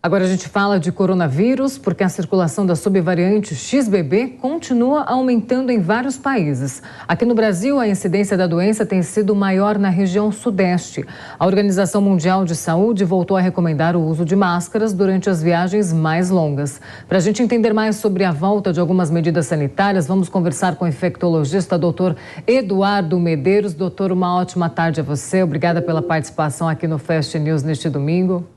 Agora a gente fala de coronavírus, porque a circulação da subvariante XBB continua aumentando em vários países. Aqui no Brasil, a incidência da doença tem sido maior na região sudeste. A Organização Mundial de Saúde voltou a recomendar o uso de máscaras durante as viagens mais longas. Para a gente entender mais sobre a volta de algumas medidas sanitárias, vamos conversar com o infectologista Dr. Eduardo Medeiros. Doutor, uma ótima tarde a você. Obrigada pela participação aqui no Fast News neste domingo.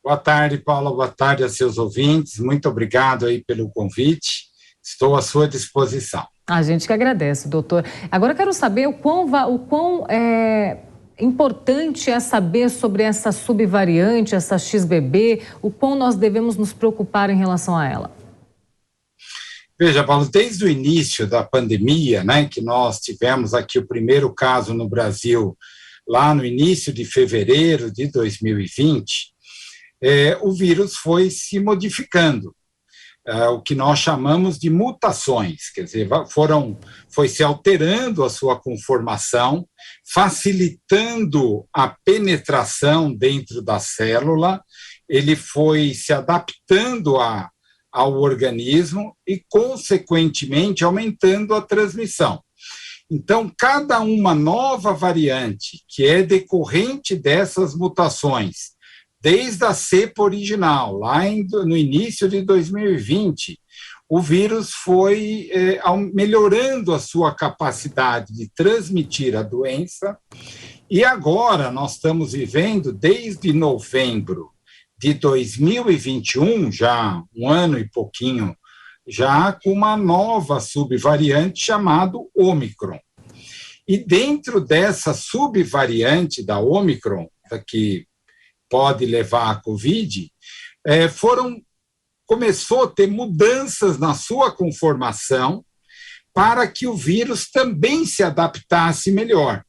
Boa tarde, Paula. Boa tarde a seus ouvintes. Muito obrigado aí pelo convite. Estou à sua disposição. A gente que agradece, doutor. Agora eu quero saber o quão importante é saber sobre essa subvariante, essa XBB, o quão nós devemos nos preocupar em relação a ela. Veja, Paulo, desde o início da pandemia, que nós tivemos aqui o primeiro caso no Brasil, lá no início de fevereiro de 2020, o vírus foi se modificando, o que nós chamamos de mutações, quer dizer, foi se alterando a sua conformação, facilitando a penetração dentro da célula, ele foi se adaptando ao organismo e, consequentemente, aumentando a transmissão. Então, cada uma nova variante que é decorrente dessas mutações, desde a cepa original, lá no início de 2020, o vírus foi melhorando a sua capacidade de transmitir a doença, e agora nós estamos vivendo, desde novembro de 2021, já um ano e pouquinho, já com uma nova subvariante chamada Ômicron. E dentro dessa subvariante da Ômicron, que pode levar à Covid, começou a ter mudanças na sua conformação para que o vírus também se adaptasse melhor.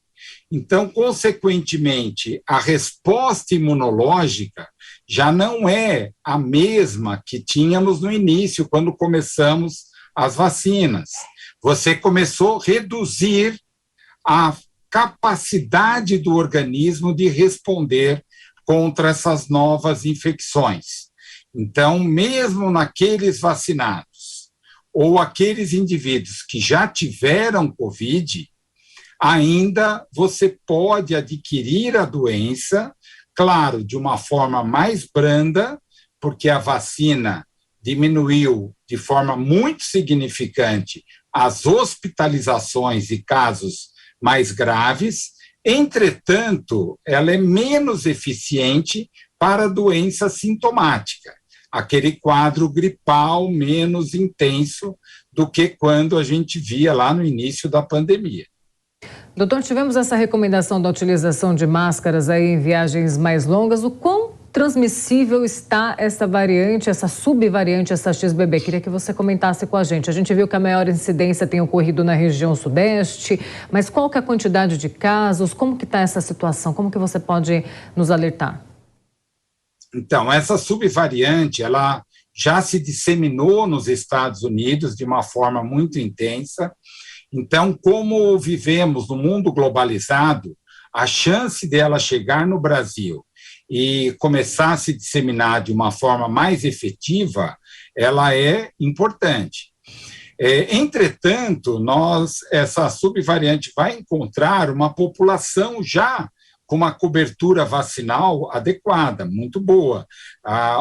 Então, consequentemente, a resposta imunológica já não é a mesma que tínhamos no início, quando começamos as vacinas. Você começou a reduzir a capacidade do organismo de responder contra essas novas infecções. Então, mesmo naqueles vacinados ou aqueles indivíduos que já tiveram Covid, ainda você pode adquirir a doença, claro, de uma forma mais branda, porque a vacina diminuiu de forma muito significante as hospitalizações e casos mais graves. Entretanto, ela é menos eficiente para a doença sintomática, aquele quadro gripal menos intenso do que quando a gente via lá no início da pandemia. Doutor, tivemos essa recomendação da utilização de máscaras aí em viagens mais longas. O quão transmissível está essa variante, essa subvariante, essa XBB? Queria que você comentasse com a gente. A gente viu que a maior incidência tem ocorrido na região sudeste, mas qual que é a quantidade de casos? Como que está essa situação? Como que você pode nos alertar? Então, essa subvariante, ela já se disseminou nos Estados Unidos de uma forma muito intensa. Então, como vivemos no mundo globalizado, a chance dela chegar no Brasil e começar a se disseminar de uma forma mais efetiva, ela é importante. Entretanto, essa subvariante vai encontrar uma população já com uma cobertura vacinal adequada, muito boa.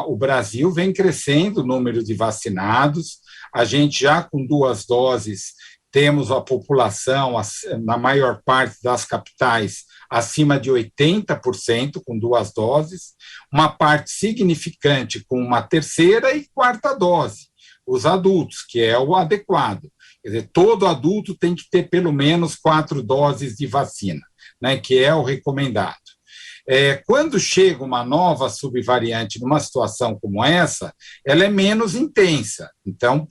O Brasil vem crescendo o número de vacinados, a gente já com 2 doses temos a população, na maior parte das capitais, acima de 80% com 2 doses, uma parte significante com uma 3ª e 4ª dose, os adultos, que é o adequado. Quer dizer, todo adulto tem que ter pelo menos 4 doses de vacina, que é o recomendado. Quando chega uma nova subvariante numa situação como essa, ela é menos intensa. Então,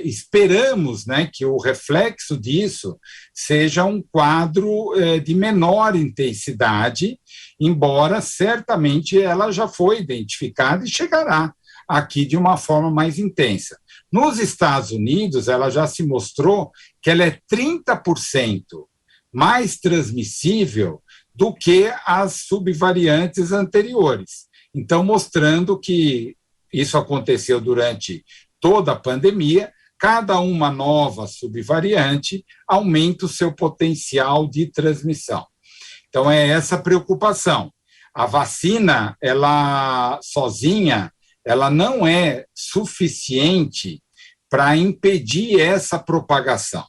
esperamos que o reflexo disso seja um quadro de menor intensidade, embora certamente ela já foi identificada e chegará aqui de uma forma mais intensa. Nos Estados Unidos, ela já se mostrou que ela é 30% mais transmissível do que as subvariantes anteriores. Então, mostrando que isso aconteceu durante toda a pandemia, cada uma nova subvariante aumenta o seu potencial de transmissão. Então, é essa preocupação. A vacina, ela sozinha, ela não é suficiente para impedir essa propagação.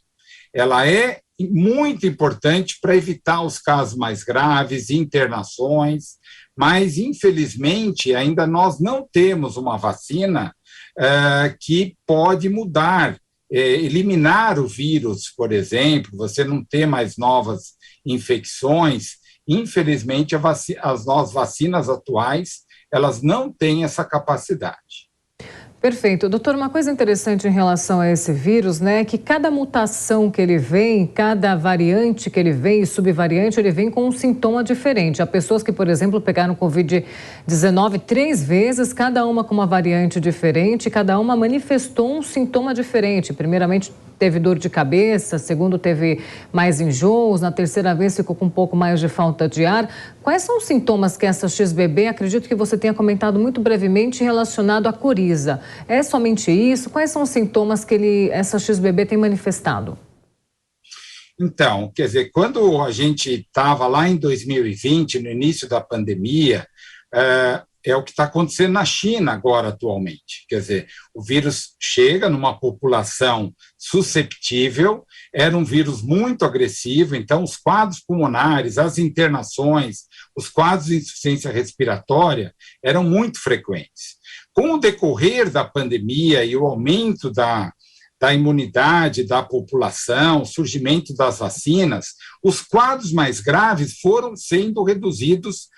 Ela é muito importante para evitar os casos mais graves, internações, mas, infelizmente, ainda nós não temos uma vacina que pode mudar, eliminar o vírus, por exemplo, você não ter mais novas infecções. Infelizmente, as nossas vacinas atuais, elas não têm essa capacidade. Perfeito. Doutor, uma coisa interessante em relação a esse vírus, né, é que cada mutação que ele vem, cada variante que ele vem e subvariante, ele vem com um sintoma diferente. Há pessoas que, por exemplo, pegaram Covid-19 3 vezes, cada uma com uma variante diferente, cada uma manifestou um sintoma diferente. Primeiramente, teve dor de cabeça, segundo, teve mais enjoos, na terceira vez ficou com um pouco mais de falta de ar. Quais são os sintomas que essa XBB, acredito que você tenha comentado muito brevemente, relacionado à coriza? É somente isso? Quais são os sintomas que essa XBB tem manifestado? Então, quer dizer, quando a gente estava lá em 2020, no início da pandemia, é o que está acontecendo na China agora, atualmente. Quer dizer, o vírus chega numa população susceptível, era um vírus muito agressivo, então os quadros pulmonares, as internações, os quadros de insuficiência respiratória eram muito frequentes. Com o decorrer da pandemia e o aumento da imunidade da população, o surgimento das vacinas, os quadros mais graves foram sendo reduzidos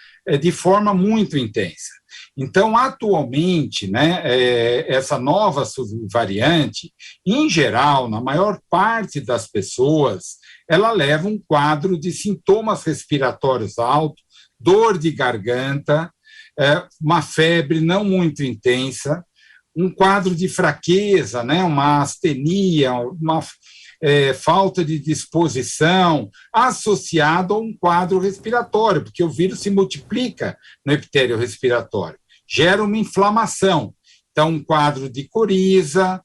de forma muito intensa. Então, atualmente, né, essa nova subvariante, em geral, na maior parte das pessoas, ela leva um quadro de sintomas respiratórios altos, dor de garganta, uma febre não muito intensa, um quadro de fraqueza, né, uma astenia, uma falta de disposição, associado a um quadro respiratório, porque o vírus se multiplica no epitélio respiratório, gera uma inflamação. Então, um quadro de coriza,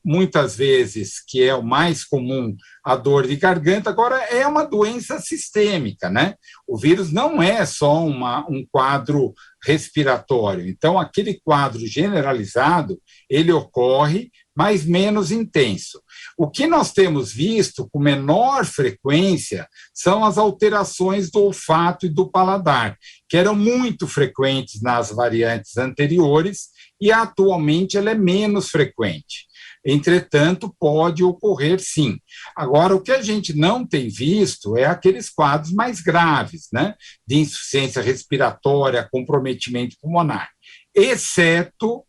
muitas vezes, que é o mais comum, a dor de garganta. Agora, é uma doença sistêmica, né? O vírus não é só um quadro respiratório. Então, aquele quadro generalizado, ele ocorre, mas menos intenso. O que nós temos visto com menor frequência são as alterações do olfato e do paladar, que eram muito frequentes nas variantes anteriores e atualmente ela é menos frequente. Entretanto, pode ocorrer sim. Agora, o que a gente não tem visto é aqueles quadros mais graves, né, de insuficiência respiratória, comprometimento pulmonar, exceto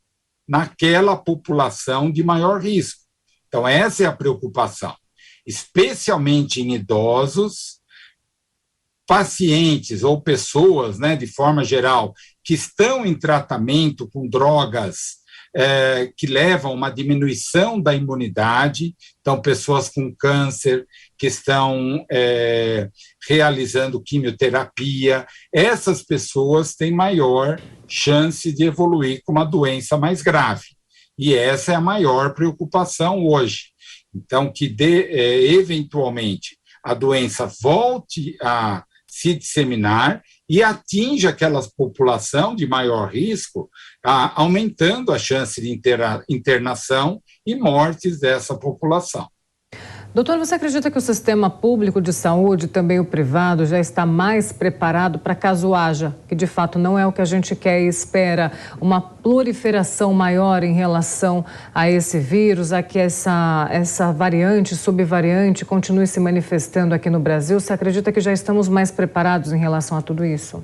naquela população de maior risco. Então, essa é a preocupação, especialmente em idosos, pacientes ou pessoas, né, de forma geral, que estão em tratamento com drogas que levam a uma diminuição da imunidade, então pessoas com câncer que estão realizando quimioterapia, essas pessoas têm maior chance de evoluir com uma doença mais grave. E essa é a maior preocupação hoje. Então, que eventualmente a doença volte a se disseminar e atinja aquela população de maior risco, aumentando a chance de internação e mortes dessa população. Doutor, você acredita que o sistema público de saúde, também o privado, já está mais preparado para caso haja, que de fato não é o que a gente quer e espera, uma proliferação maior em relação a esse vírus, a que essa variante, subvariante, continue se manifestando aqui no Brasil? Você acredita que já estamos mais preparados em relação a tudo isso?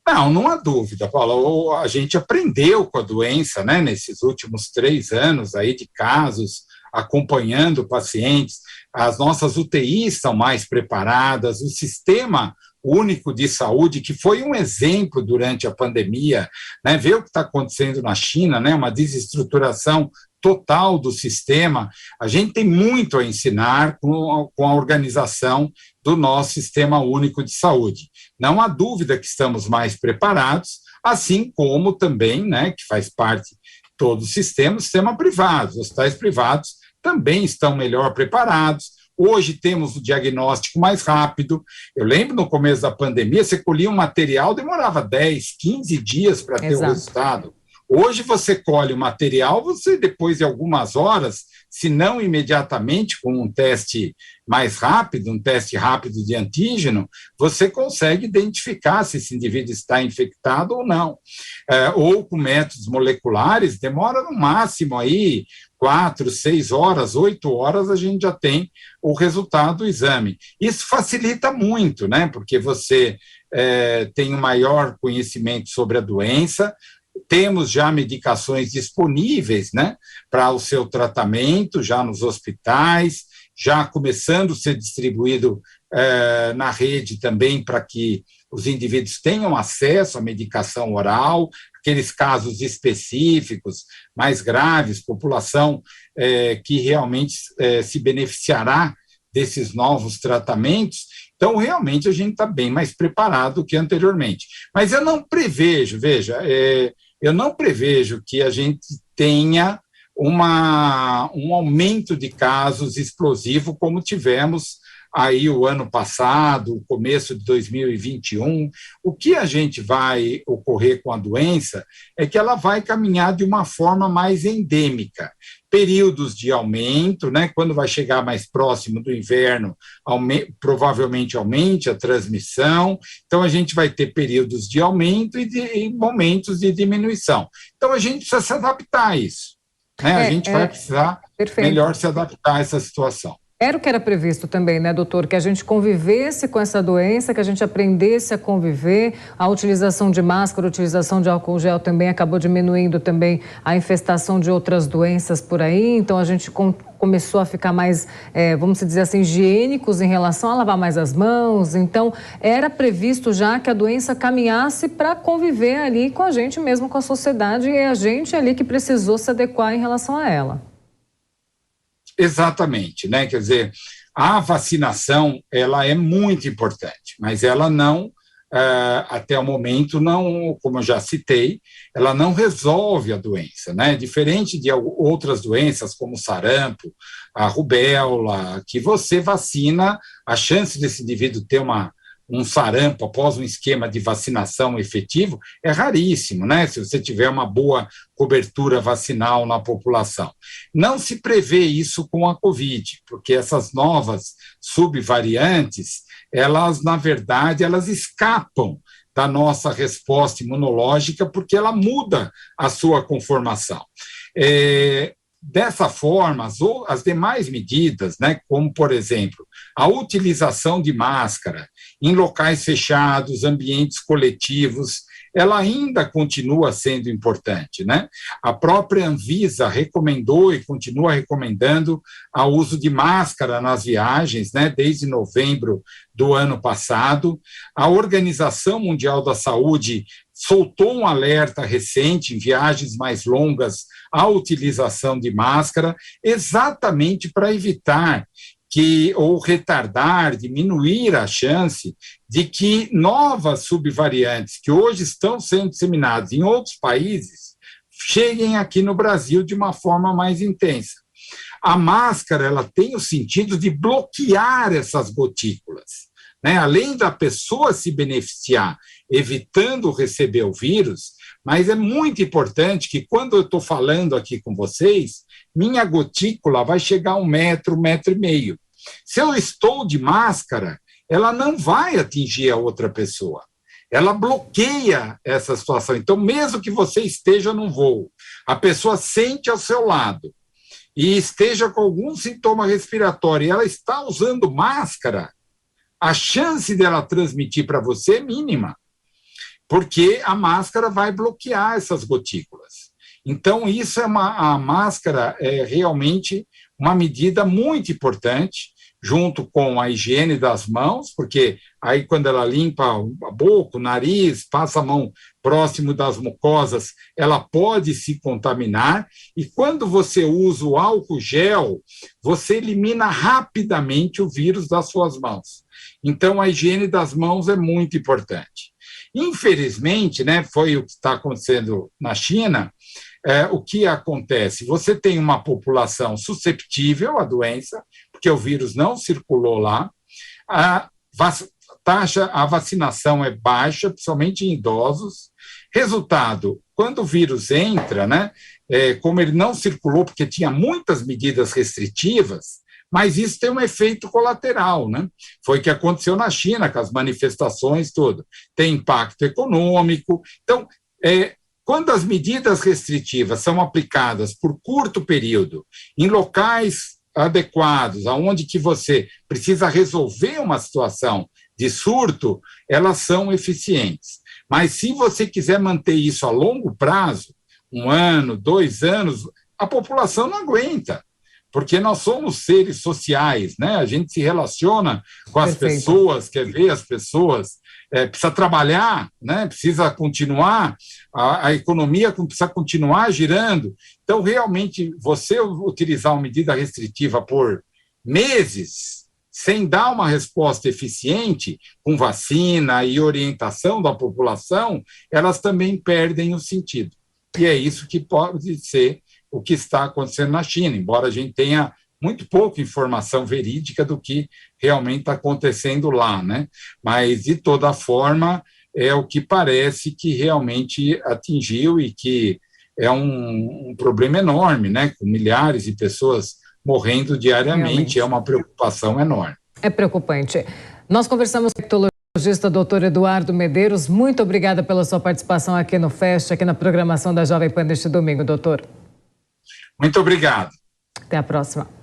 Não há dúvida, Paula. A gente aprendeu com a doença, né, nesses últimos 3 anos aí de casos, acompanhando pacientes, as nossas UTIs são mais preparadas, o Sistema Único de Saúde, que foi um exemplo durante a pandemia, né, ver o que está acontecendo na China, né, uma desestruturação total do sistema. A gente tem muito a ensinar com a organização do nosso Sistema Único de Saúde. Não há dúvida que estamos mais preparados, assim como também, né, que faz parte de todo o sistema privado. Os hospitais privados também estão melhor preparados. Hoje temos o diagnóstico mais rápido. Eu lembro no começo da pandemia, você colhia um material, demorava 10, 15 dias para ter o resultado. Hoje você colhe o material, você depois de algumas horas, se não imediatamente com um teste mais rápido, um teste rápido de antígeno, você consegue identificar se esse indivíduo está infectado ou não. Ou com métodos moleculares, demora no máximo aí 4, 6 horas, 8 horas, a gente já tem o resultado do exame. Isso facilita muito, né? Porque você tem um maior conhecimento sobre a doença, temos já medicações disponíveis, né, para o seu tratamento, já nos hospitais, já começando a ser distribuído na rede também para que os indivíduos tenham acesso à medicação oral, aqueles casos específicos, mais graves, população que realmente se beneficiará desses novos tratamentos. Então, realmente, a gente está bem mais preparado do que anteriormente. Mas eu não prevejo, veja, eu não prevejo que a gente tenha um aumento de casos explosivo como tivemos aí o ano passado, o começo de 2021. O que a gente vai ocorrer com a doença é que ela vai caminhar de uma forma mais endêmica. Períodos de aumento, né? Quando vai chegar mais próximo do inverno, provavelmente aumente a transmissão. Então, a gente vai ter períodos de aumento e momentos de diminuição. Então, a gente precisa se adaptar a isso, né? A gente vai precisar melhor se adaptar a essa situação. Era o que era previsto também, né, doutor? Que a gente convivesse com essa doença, que a gente aprendesse a conviver. A utilização de máscara, a utilização de álcool gel também acabou diminuindo também a infestação de outras doenças por aí. Então, a gente começou a ficar mais, vamos dizer assim, higiênicos em relação a lavar mais as mãos. Então, era previsto já que a doença caminhasse para conviver ali com a gente mesmo, com a sociedade, e a gente ali que precisou se adequar em relação a ela. Exatamente, né? Quer dizer, a vacinação, ela é muito importante, mas ela não, até o momento, não, como eu já citei, ela não resolve a doença, né? Diferente de outras doenças, como o sarampo, a rubéola, que você vacina, a chance desse indivíduo ter um sarampo após um esquema de vacinação efetivo é raríssimo, né? Se você tiver uma boa cobertura vacinal na população. Não se prevê isso com a Covid, porque essas novas subvariantes, elas, na verdade, elas escapam da nossa resposta imunológica porque ela muda a sua conformação. Dessa forma, as demais medidas, né, como, por exemplo, a utilização de máscara em locais fechados, ambientes coletivos, ela ainda continua sendo importante, né? A própria Anvisa recomendou e continua recomendando o uso de máscara nas viagens, né, desde novembro do ano passado. A Organização Mundial da Saúde soltou um alerta recente em viagens mais longas à utilização de máscara, exatamente para evitar ou retardar, diminuir a chance de que novas subvariantes que hoje estão sendo disseminadas em outros países cheguem aqui no Brasil de uma forma mais intensa. A máscara, ela tem o sentido de bloquear essas gotículas, né? Além da pessoa se beneficiar evitando receber o vírus, mas é muito importante que quando eu estou falando aqui com vocês, minha gotícula vai chegar a 1 metro, 1,5 metros. Se eu estou de máscara, ela não vai atingir a outra pessoa. Ela bloqueia essa situação. Então, mesmo que você esteja num voo, a pessoa sente ao seu lado e esteja com algum sintoma respiratório e ela está usando máscara, a chance dela transmitir para você é mínima, porque a máscara vai bloquear essas gotículas. Então, a máscara é realmente uma medida muito importante, junto com a higiene das mãos, porque aí quando ela limpa a boca, o nariz, passa a mão próximo das mucosas, ela pode se contaminar, e quando você usa o álcool gel, você elimina rapidamente o vírus das suas mãos. Então, a higiene das mãos é muito importante. Infelizmente, né, foi o que está acontecendo na China. O que acontece? Você tem uma população susceptível à doença, porque o vírus não circulou lá, a vacinação é baixa, principalmente em idosos. Resultado, quando o vírus entra, né, como ele não circulou porque tinha muitas medidas restritivas, mas isso tem um efeito colateral, né? Foi o que aconteceu na China, com as manifestações, tudo. Tem impacto econômico. Então, quando as medidas restritivas são aplicadas por curto período, em locais adequados, aonde que você precisa resolver uma situação de surto, elas são eficientes. Mas se você quiser manter isso a longo prazo, 1 ano, 2 anos, a população não aguenta, porque nós somos seres sociais, né? A gente se relaciona com as pessoas, quer ver as pessoas, precisa trabalhar, né? Precisa continuar, a economia precisa continuar girando. Então, realmente, você utilizar uma medida restritiva por meses, sem dar uma resposta eficiente, com vacina e orientação da população, elas também perdem o sentido. E é isso que pode ser o que está acontecendo na China, embora a gente tenha muito pouca informação verídica do que realmente está acontecendo lá, né? Mas, de toda forma, é o que parece que realmente atingiu e que é um problema enorme, né? Com milhares de pessoas morrendo diariamente, realmente. É uma preocupação enorme. É preocupante. Nós conversamos com o infectologista Dr. Eduardo Medeiros. Muito obrigada pela sua participação aqui no Fest, aqui na programação da Jovem Pan deste domingo, doutor. Muito obrigado. Até a próxima.